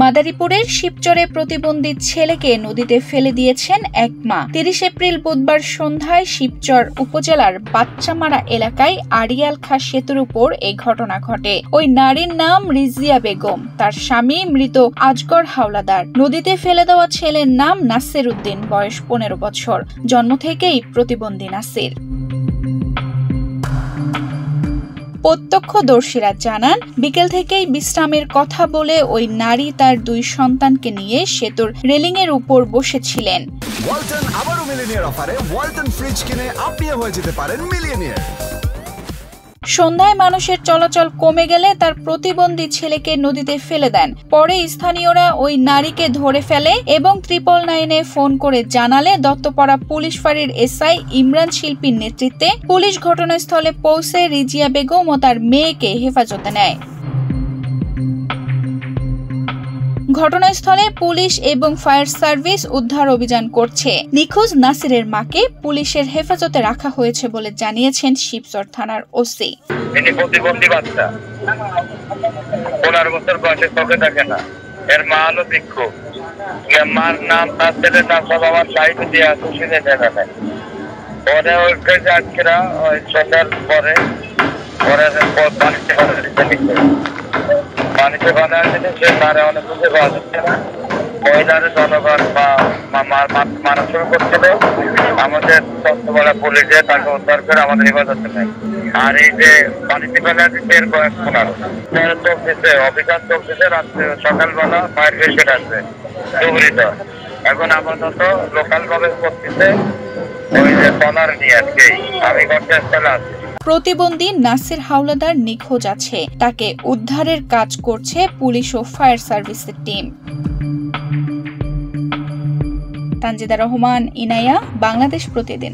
মাদারীপুরের শিবচরে প্রতিবন্ধী ছেলেকে নদীতে ফেলে দিয়েছেন এক মা। ৩০ এপ্রিল বুধবার সন্ধ্যায় শিবচর উপজেলার বাচ্চামারা এলাকায় আড়িয়াল খাঁ সেতুর উপর এই ঘটনা ঘটে। ওই নারীর নাম রিজিয়া বেগম, তার স্বামী মৃত আজগর হাওলাদার। নদীতে ফেলে দেওয়া ছেলের নাম নাসির উদ্দিন, বয়স ১৫ বছর। জন্ম থেকেই প্রতিবন্ধী নাসির। প্রত্যক্ষদর্শীরা জানান, বিকেল থেকেই বিশ্রামের কথা বলে ওই নারী তার ২ সন্তানকে নিয়ে সেতুর রেলিংয়ের উপর বসেছিলেন। ওয়ালটন আবারো মিলিয়নিয়ার অফারে ওয়ালটন ফ্রিজ কিনে আপনিও হয়ে যেতে পারেন মিলিয়নিয়ার। সন্ধ্যায় মানুষের চলাচল কমে গেলে তার প্রতিবন্ধী ছেলেকে নদীতে ফেলে দেন। পরে স্থানীয়রা ওই নারীকে ধরে ফেলে এবং 999-এ ফোন করে জানালে দত্তপাড়া পুলিশ ফাঁড়ির এসআই ইমরান শিল্পীর নেতৃত্বে পুলিশ ঘটনাস্থলে পৌঁছে রিজিয়া বেগম ও তার মেয়েকে হেফাজতে নেয়। ঘটনাস্থলে পুলিশ এবং ফায়ার সার্ভিস উদ্ধার অভিযান করছে। নিখোঁজ নাসিরের মাকে পুলিশের হেফাজতে রাখা হয়েছে বলে জানিয়েছেন শিবচর থানার ওসি। তিনি প্রতিবন্ধী বাচ্চা, 15 বছর বয়সে, চোখে দেখে না। এর মা হলো ভিক্ষুক। মার নাম, তার ছেলের নাম সব আমার লাইফে দিয়ে আছে, শুনে দেখা নেয়। পরে ওইকে যাচ্ছিরা ওই সন্ধ্যার পরে পানিতে বাঁধা আছে, সে তারা অনেক কিছু পাওয়া যাচ্ছে না। মহিলাদের জনগণ মারা শুরু করছিল। আমাদের তত্ত্ববলা পুলিশে তাকে উদ্ধার করে আমাদের হেফাজতে নেয়। আর এই যে পানিতে ফেলে আছে, এর বয়স 15। চলতেছে, অভিযান চলতেছে। রাত্রে সকালবেলা ফায়ার ব্রিগেড আসবে ডুবরিত। এখন আপাতত লোকাল ভাবে করতেছে ওই যে টনার নিয়ে আর কি। আমি ঘটনাস্থলে আছি। প্রতিবন্ধী নাসির হাওলাদার নিখোঁজ আছে, তাকে উদ্ধারের কাজ করছে পুলিশ ও ফায়ার সার্ভিসের টিম। তানজিদা রহমান, ইনায়া, বাংলাদেশ প্রতিদিন।